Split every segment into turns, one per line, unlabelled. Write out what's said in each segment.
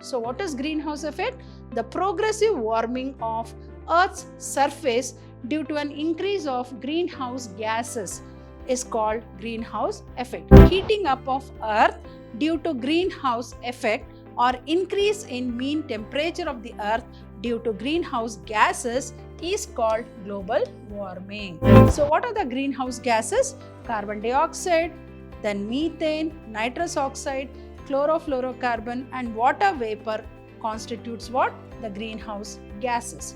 So what is greenhouse effect? The progressive warming of Earth's surface due to an increase of greenhouse gases is called greenhouse effect. Heating up of Earth due to greenhouse effect or increase in mean temperature of the Earth due to greenhouse gases is called global warming. So what are the greenhouse gases? Carbon dioxide, then methane, nitrous oxide, chlorofluorocarbon and water vapor constitutes what? The greenhouse gases.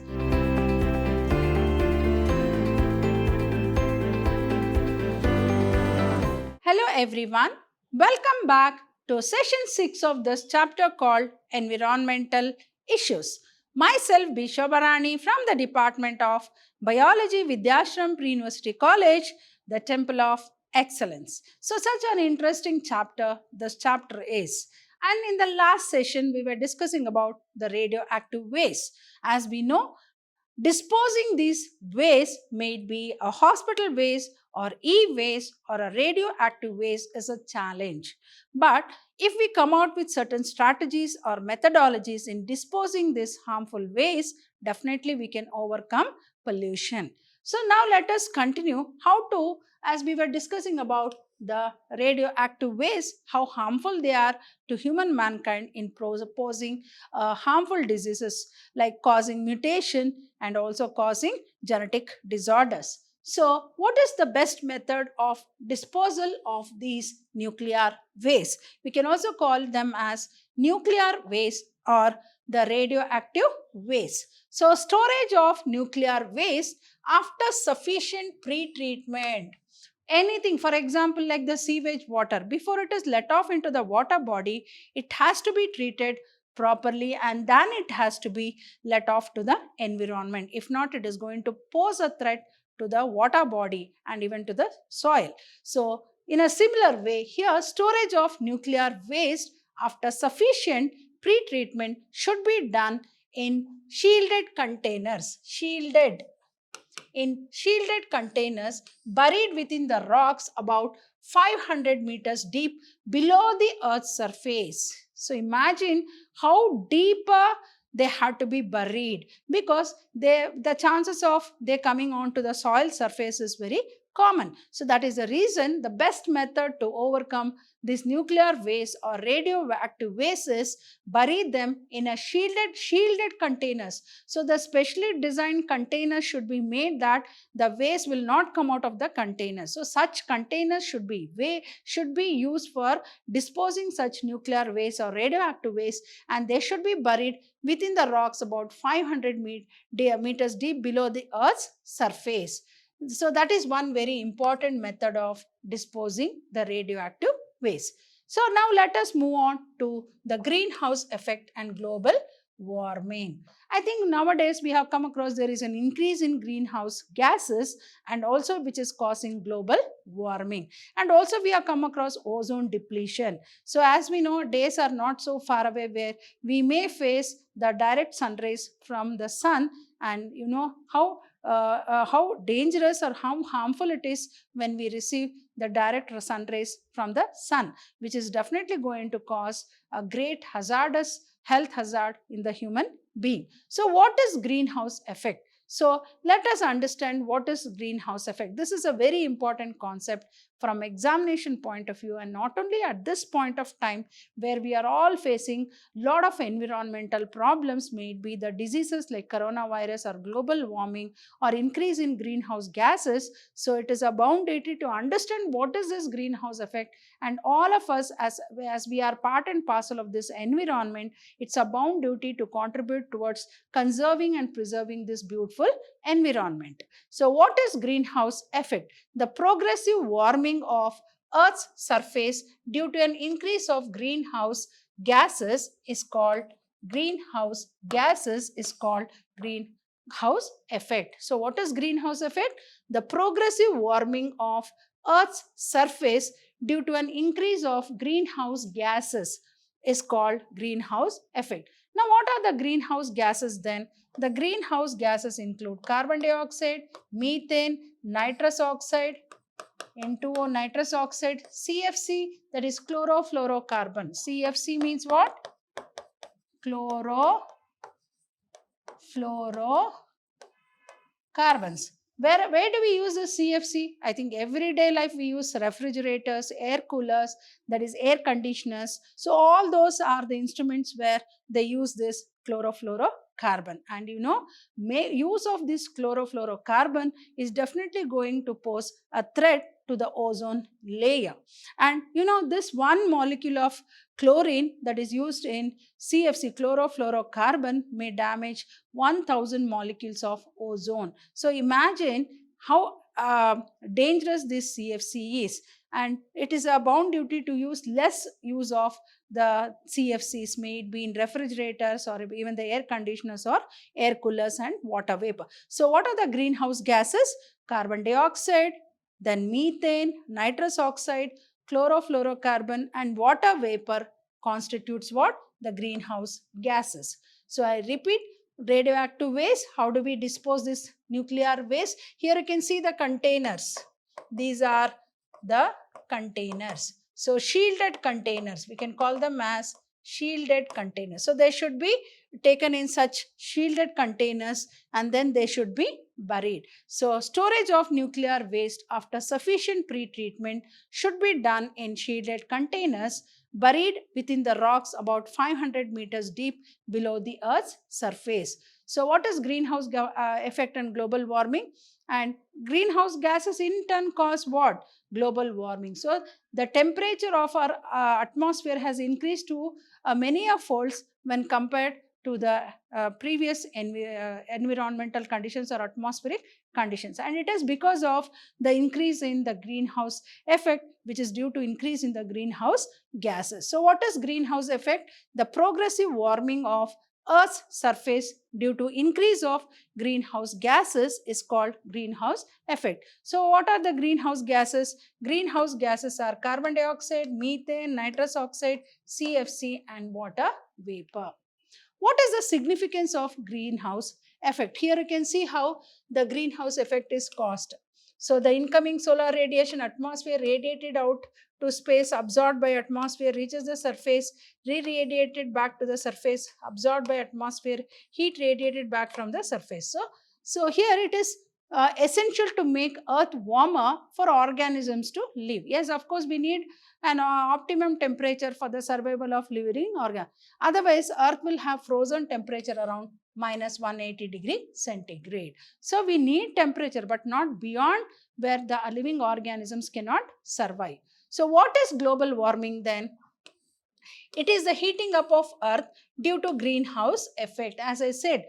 Hello everyone, welcome back to session 6 of this chapter called Environmental Issues. Myself B. Shobharani from the Department of Biology, Vidhyaashram Pre-University College, the Temple of Excellence. So such an interesting chapter this chapter is. And in the last session, we were discussing about the radioactive waste. As we know, disposing these waste may be a hospital waste or e-waste or a radioactive waste is a challenge. But if we come out with certain strategies or methodologies in disposing this harmful waste, definitely we can overcome pollution. So now let us continue how to, as we were discussing about the radioactive waste, how harmful they are to human mankind in posing harmful diseases like causing mutation and also causing genetic disorders. So, what is the best method of disposal of these nuclear waste? We can also call them as nuclear waste or the radioactive waste. So, storage of nuclear waste after sufficient pre-treatment. Anything, for example, like the sewage water, before it is let off into the water body, it has to be treated properly and then it has to be let off to the environment. If not, it is going to pose a threat to the water body and even to the soil. So, in a similar way, here storage of nuclear waste after sufficient pre-treatment should be done in shielded containers. Shielded containers buried within the rocks about 500 meters deep below the Earth's surface. So imagine how deep they had to be buried, because the chances of they coming onto the soil surface is very common. So that is the reason the best method to overcome this nuclear waste or radioactive waste is bury them in a shielded containers. So the specially designed containers should be made that the waste will not come out of the container. So such containers should be used for disposing such nuclear waste or radioactive waste, and they should be buried within the rocks about 500 meters deep below the Earth's surface. So that is one very important method of disposing the radioactive waste. So now let us move on to the greenhouse effect and global warming. I think nowadays we have come across there is an increase in greenhouse gases and also which is causing global warming. And also we have come across ozone depletion. So as we know, days are not so far away where we may face the direct sun rays from the sun, and you know how dangerous or how harmful it is when we receive the direct sun rays from the sun, which is definitely going to cause a great hazardous health hazard in the human being. So what is greenhouse effect? So let us understand what is greenhouse effect. This is a very important concept from examination point of view, and not only at this point of time where we are all facing lot of environmental problems, may it be the diseases like coronavirus or global warming or increase in greenhouse gases. So it is a bound duty to understand what is this greenhouse effect, and all of us as we are part and parcel of this environment, it's a bound duty to contribute towards conserving and preserving this beautiful environment. So what is greenhouse effect? The progressive warming of Earth's surface due to an increase of greenhouse gases is called greenhouse effect. So what is greenhouse effect? The progressive warming of Earth's surface due to an increase of greenhouse gases is called greenhouse effect. Now what are the greenhouse gases then? The greenhouse gases include carbon dioxide, methane, nitrous oxide, N2O nitrous oxide, CFC, that is chlorofluorocarbon. CFC means what? chlorofluorocarbons. Where do we use this CFC? I think everyday life we use refrigerators, air coolers, that is air conditioners. So all those are the instruments where they use this chlorofluorocarbon. And you know, use of this chlorofluorocarbon is definitely going to pose a threat to the ozone layer. And you know, this one molecule of chlorine that is used in CFC, chlorofluorocarbon, may damage 1000 molecules of ozone. So imagine how dangerous this CFC is. And it is a bound duty to use less use of the CFCs, may it be in refrigerators or even the air conditioners or air coolers and water vapor. So what are the greenhouse gases? Carbon dioxide, then methane, nitrous oxide, chlorofluorocarbon, and water vapor constitutes what? The greenhouse gases. So I repeat, radioactive waste, how do we dispose this nuclear waste? Here you can see the containers. These are the containers. So shielded containers, we can call them as shielded containers. So they should be taken in such shielded containers and then they should be buried. So storage of nuclear waste after sufficient pre-treatment should be done in shielded containers buried within the rocks about 500 meters deep below the Earth's surface. So what is greenhouse effect and global warming? And greenhouse gases in turn cause what? Global warming. So the temperature of our atmosphere has increased to many folds when compared to the previous environmental conditions or atmospheric conditions. And it is because of the increase in the greenhouse effect, which is due to increase in the greenhouse gases. So what is greenhouse effect? The progressive warming of Earth's surface due to increase of greenhouse gases is called greenhouse effect. So what are the greenhouse gases? Greenhouse gases are carbon dioxide, methane, nitrous oxide, CFC, and water vapor. What is the significance of greenhouse effect? Here you can see how the greenhouse effect is caused. So the incoming solar radiation, atmosphere radiated out to space, absorbed by atmosphere, reaches the surface, re-radiated back to the surface, absorbed by atmosphere, heat radiated back from the surface. So here it is essential to make Earth warmer for organisms to live. Yes, of course, we need an optimum temperature for the survival of living organ. Otherwise, Earth will have frozen temperature around minus 180 degree centigrade. So we need temperature, but not beyond where the living organisms cannot survive. So what is global warming then? It is the heating up of Earth due to greenhouse effect. As I said,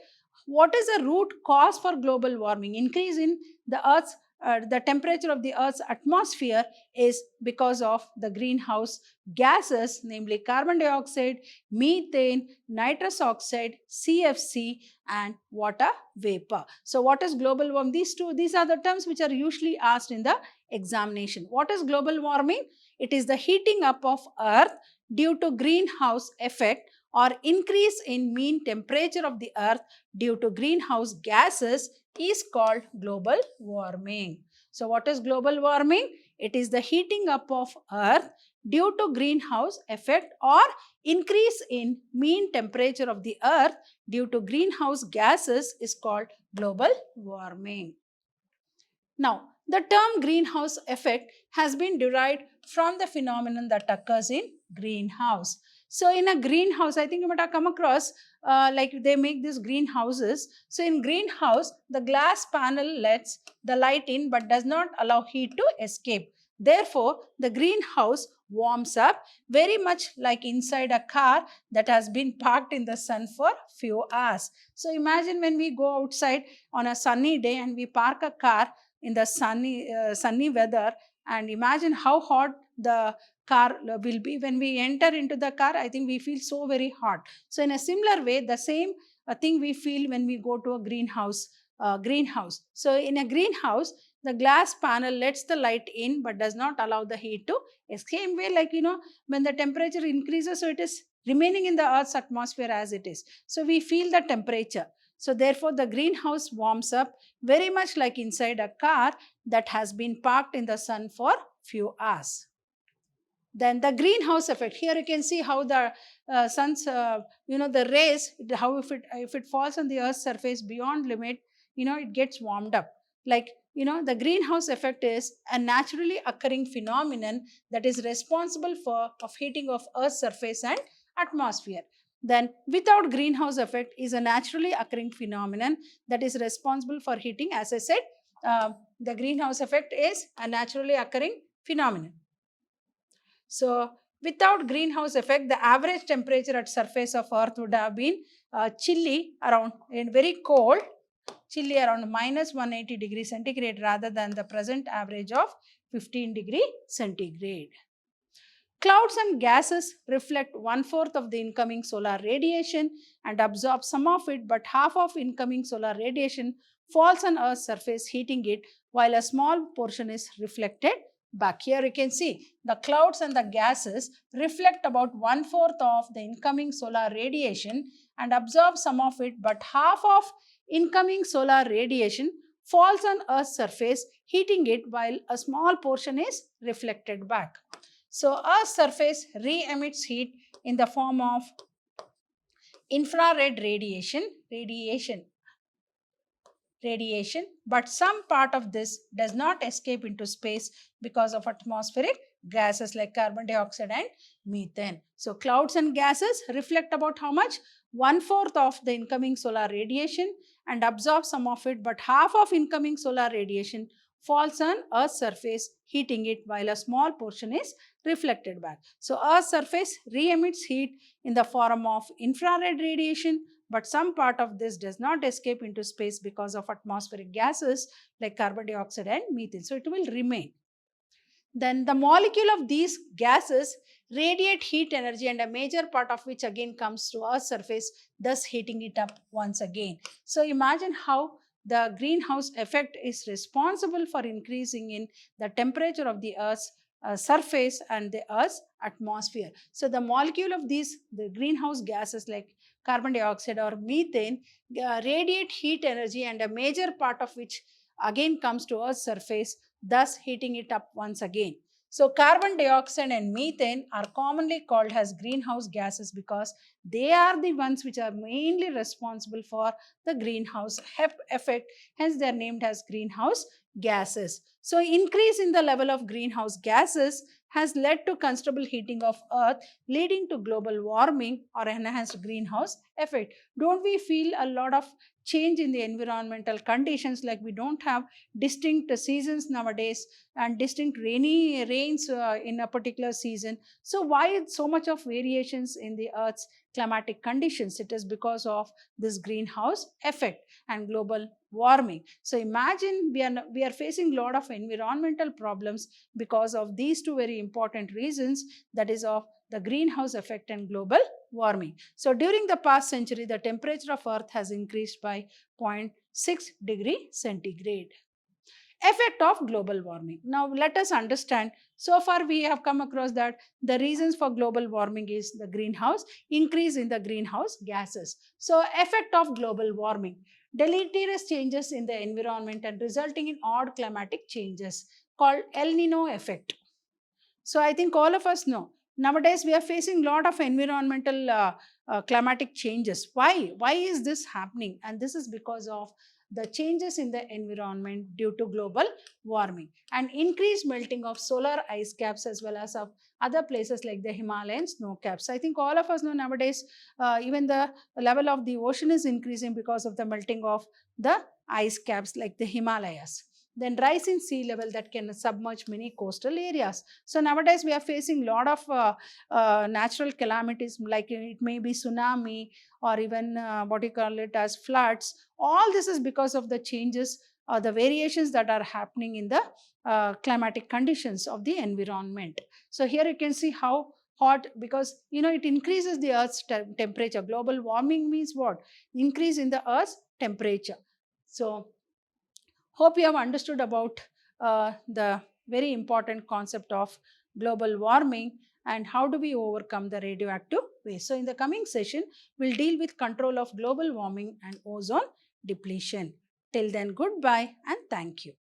what is the root cause for global warming? Increase in the temperature of the Earth's atmosphere is because of the greenhouse gases, namely carbon dioxide, methane, nitrous oxide, CFC, and water vapor. So what is global warming? These are the terms which are usually asked in the examination. What is global warming? It is the heating up of Earth due to greenhouse effect or increase in mean temperature of the Earth due to greenhouse gases is called global warming. So what is global warming? It is the heating up of Earth due to greenhouse effect or increase in mean temperature of the Earth due to greenhouse gases is called global warming. Now, the term greenhouse effect has been derived from the phenomenon that occurs in greenhouse. So in a greenhouse, I think you might have come across like they make these greenhouses. So in greenhouse, the glass panel lets the light in but does not allow heat to escape. Therefore, the greenhouse warms up very much like inside a car that has been parked in the sun for few hours. So imagine when we go outside on a sunny day and we park a car in the sunny weather, and imagine how hot the car will be when we enter into the car. I think we feel so very hot. So in a similar way, the same thing we feel when we go to a greenhouse. So in a greenhouse, the glass panel lets the light in but does not allow the heat to escape. Same way, like when the temperature increases, so it is remaining in the Earth's atmosphere as it is. So we feel the temperature. So therefore, the greenhouse warms up very much like inside a car that has been parked in the sun for few hours. Then the greenhouse effect. Here you can see how the sun's, the rays, how if it falls on the Earth's surface beyond limit, it gets warmed up. Like, the greenhouse effect is a naturally occurring phenomenon that is responsible for heating of Earth's surface and atmosphere. Then without greenhouse effect is a naturally occurring phenomenon that is responsible for heating. As I said, the greenhouse effect is a naturally occurring phenomenon. So without greenhouse effect, the average temperature at surface of Earth would have been chilly around, and very cold, chilly around minus 180 degrees centigrade rather than the present average of 15 degree centigrade. Clouds and gases reflect 1/4 of the incoming solar radiation and absorb some of it, but half of incoming solar radiation falls on Earth's surface, heating it, while a small portion is reflected back. Here you can see the clouds and the gases reflect about 1/4 of the incoming solar radiation and absorb some of it, but half of incoming solar radiation falls on Earth's surface, heating it, while a small portion is reflected back. So Earth's surface re-emits heat in the form of infrared radiation, but some part of this does not escape into space because of atmospheric gases like carbon dioxide and methane. So clouds and gases reflect about how much? 1/4 of the incoming solar radiation and absorb some of it, but half of incoming solar radiation falls on Earth's surface, heating it, while a small portion is reflected back. So Earth's surface re-emits heat in the form of infrared radiation, but some part of this does not escape into space because of atmospheric gases like carbon dioxide and methane. So it will remain. Then the molecule of these gases radiate heat energy, and a major part of which again comes to Earth's surface, thus heating it up once again. So imagine how the greenhouse effect is responsible for increasing in the temperature of the Earth's surface and the Earth's atmosphere. So the molecule of the greenhouse gases like carbon dioxide or methane radiate heat energy, and a major part of which again comes to Earth's surface, thus heating it up once again. So carbon dioxide and methane are commonly called as greenhouse gases because they are the ones which are mainly responsible for the greenhouse effect. Hence they are named as greenhouse gases. So increase in the level of greenhouse gases has led to considerable heating of Earth, leading to global warming or enhanced greenhouse effect. Don't we feel a lot of change in the environmental conditions, like we don't have distinct seasons nowadays and distinct rains in a particular season? So why so much of variations in the Earth's climatic conditions? It is because of this greenhouse effect and global warming. So imagine we are facing a lot of environmental problems because of these two very important reasons, that is of the greenhouse effect and global warming. So during the past century, the temperature of Earth has increased by 0.6 degree centigrade. Effect of global warming. Now let us understand. So far we have come across that the reasons for global warming is the increase in the greenhouse gases. So effect of global warming. Deleterious changes in the environment and resulting in odd climatic changes called El Nino effect. So I think all of us know nowadays we are facing a lot of environmental climatic changes. Why? Why is this happening? And this is because of the changes in the environment due to global warming and increased melting of solar ice caps as well as of other places like the Himalayan snow caps. I think all of us know nowadays even the level of the ocean is increasing because of the melting of the ice caps like the Himalayas. Then rise in sea level that can submerge many coastal areas. So nowadays we are facing a lot of natural calamities, like it may be tsunami or even what you call it as floods. All this is because of the changes or the variations that are happening in the climatic conditions of the environment. So here you can see how hot, because it increases the Earth's temperature. Global warming means what? Increase in the Earth's temperature. So hope you have understood about the very important concept of global warming and how do we overcome the radioactive waste. So in the coming session, we'll deal with control of global warming and ozone depletion. Till then, goodbye and thank you.